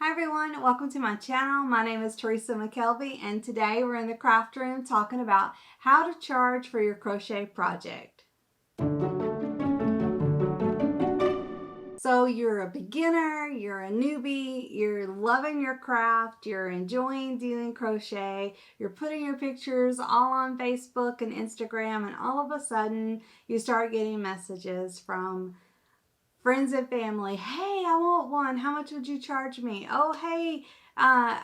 Hi everyone, welcome to my channel. My name is Teresa McKelvey and today we're in the craft room talking about how to charge for your crochet project. So you're a beginner, you're a newbie, you're loving your craft, you're enjoying doing crochet, you're putting your pictures all on Facebook and Instagram, and all of a sudden you start getting messages from friends and family. Hey, I want one. How much would you charge me? Oh, hey, I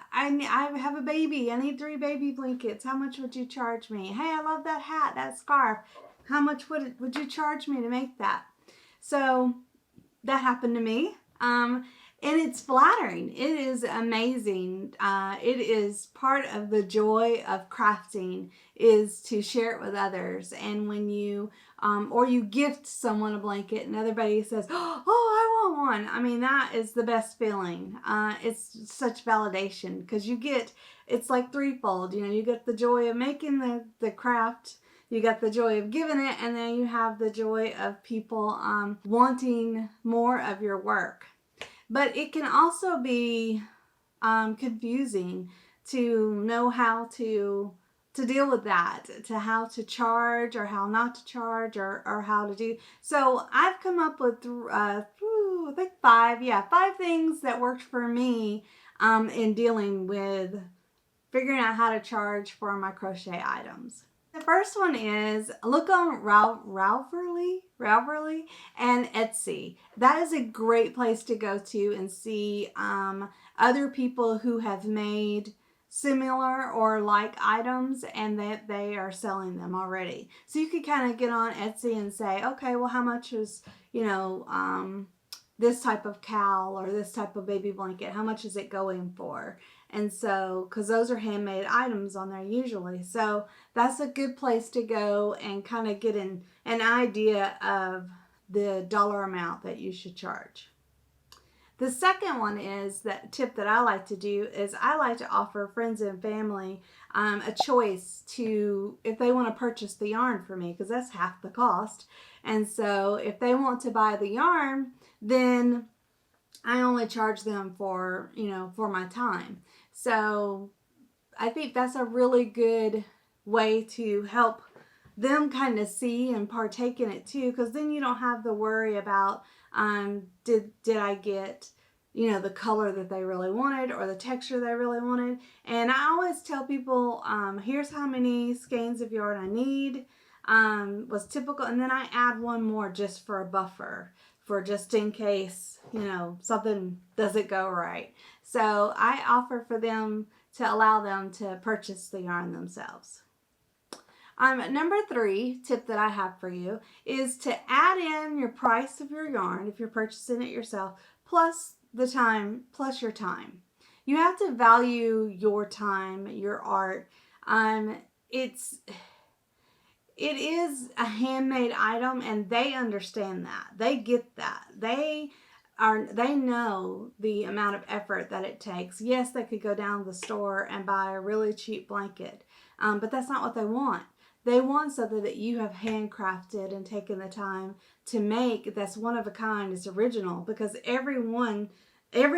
have a baby. I need 3 baby blankets. How much would you charge me? Hey, I love that hat, that scarf. How much would you charge me to make that? So that happened to me. And it's flattering. It is amazing. It is part of the joy of crafting is to share it with others. And when you, or you gift someone a blanket and everybody says, oh, I want one. I mean, that is the best feeling. It's such validation because you get, it's like threefold. You know, you get the joy of making the craft, you got the joy of giving it, and then you have the joy of people wanting more of your work. But it can also be confusing to know how to deal with that, to how to charge or how not to charge or how to do. So I've come up with I think five things that worked for me in dealing with figuring out how to charge for my crochet items. The first one is look on Raverly and Etsy. That is a great place to go to and see other people who have made similar or like items and that they are selling them already. So you could kind of get on Etsy and say, okay, well, how much is, this type of cowl or this type of baby blanket? How much is it going for? And so, because those are handmade items on there usually. So that's a good place to go and kind of get an idea of the dollar amount that you should charge. The second one is that tip that I like to do is I like to offer friends and family a choice to, if they want to purchase the yarn for me, because that's half the cost. And so if they want to buy the yarn, then I only charge them for, for my time. So I think that's a really good way to help them kind of see and partake in it too, because then you don't have the worry about did I get the color that they really wanted or the texture they really wanted. And I always tell people here's how many skeins of yarn I need was typical, and then I add one more just for a buffer, for just in case something doesn't go right. So I offer for them to allow them to purchase the yarn themselves. Number 3 tip that I have for you is to add in your price of your yarn if you're purchasing it yourself, plus the time, plus your time. You have to value your time, your art. It is a handmade item, and they understand that. They get that. They know the amount of effort that it takes. Yes, they could go down to the store and buy a really cheap blanket, but that's not what they want. They want something that you have handcrafted and taken the time to make that's one of a kind, it's original, because every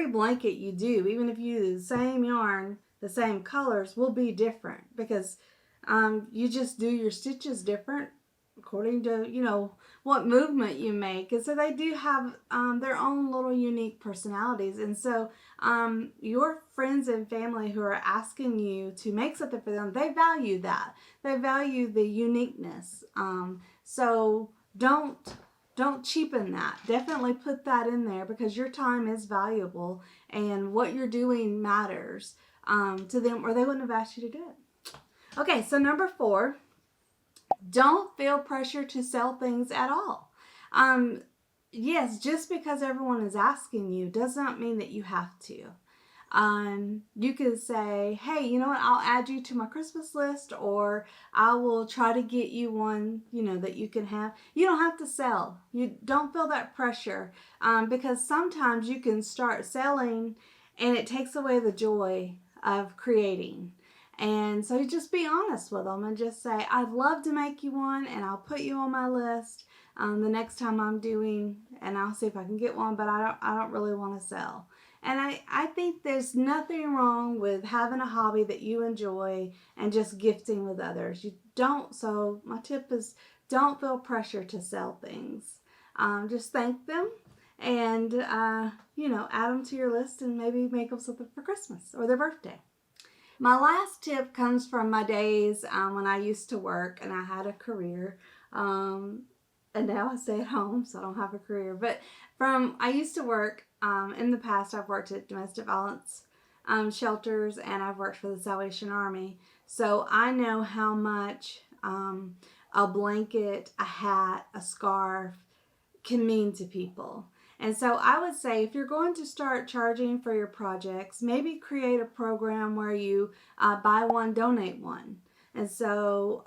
blanket you do, even if you use the same yarn, the same colors, will be different because you just do your stitches different according to, what movement you make. And so they do have their own little unique personalities. And so your friends and family who are asking you to make something for them, they value that. They value the uniqueness. So don't cheapen that. Definitely put that in there because your time is valuable and what you're doing matters to them, or they wouldn't have asked you to do it. Okay, so number 4, don't feel pressure to sell things at all. Yes, just because everyone is asking you does not mean that you have to. You can say, hey, you know what, I'll add you to my Christmas list, or I will try to get you one, that you can have. You don't have to sell. You don't feel that pressure because sometimes you can start selling and it takes away the joy of creating. And so you just be honest with them and just say, I'd love to make you one and I'll put you on my list the next time I'm doing, and I'll see if I can get one, but I don't really want to sell. And I think there's nothing wrong with having a hobby that you enjoy and just gifting with others. You don't, so my tip is don't feel pressure to sell things. Just thank them and, add them to your list and maybe make them something for Christmas or their birthday. My last tip comes from my days when I used to work and I had a career. And now I stay at home, so I don't have a career. But I used to work, in the past, I've worked at domestic violence shelters and I've worked for the Salvation Army. So I know how much a blanket, a hat, a scarf can mean to people. And so I would say if you're going to start charging for your projects, maybe create a program where you buy one, donate one. And so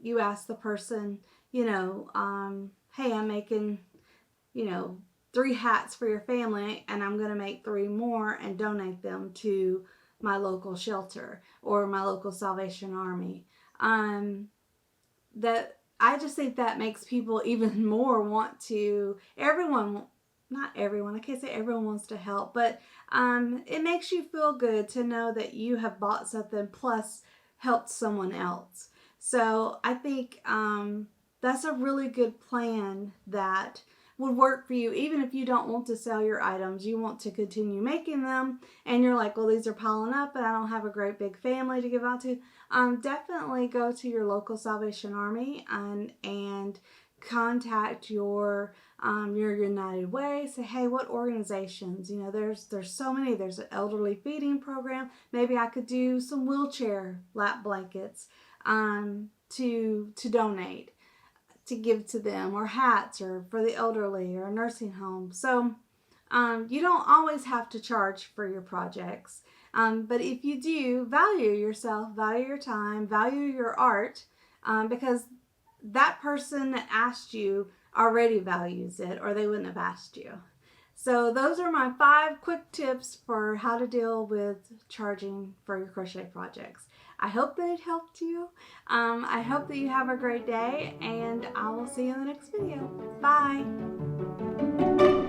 you ask the person, hey, I'm making, 3 hats for your family and I'm going to make 3 more and donate them to my local shelter or my local Salvation Army. That I just think that makes people even more want to, not everyone, I can't say everyone wants to help, but it makes you feel good to know that you have bought something plus helped someone else. So I think that's a really good plan that would work for you, even if you don't want to sell your items. You want to continue making them and you're like, well, these are piling up and I don't have a great big family to give out to. Definitely go to your local Salvation Army and contact your United Way. Say, hey, what organizations? There's so many. There's an elderly feeding program. Maybe I could do some wheelchair lap blankets to donate, to give to them, or hats, or for the elderly, or a nursing home. So you don't always have to charge for your projects. But if you do, value yourself, value your time, value your art, because that person that asked you already values it, or they wouldn't have asked you. So those are my 5 quick tips for how to deal with charging for your crochet projects. I hope that it helped you. I hope that you have a great day, and I will see you in the next video. Bye!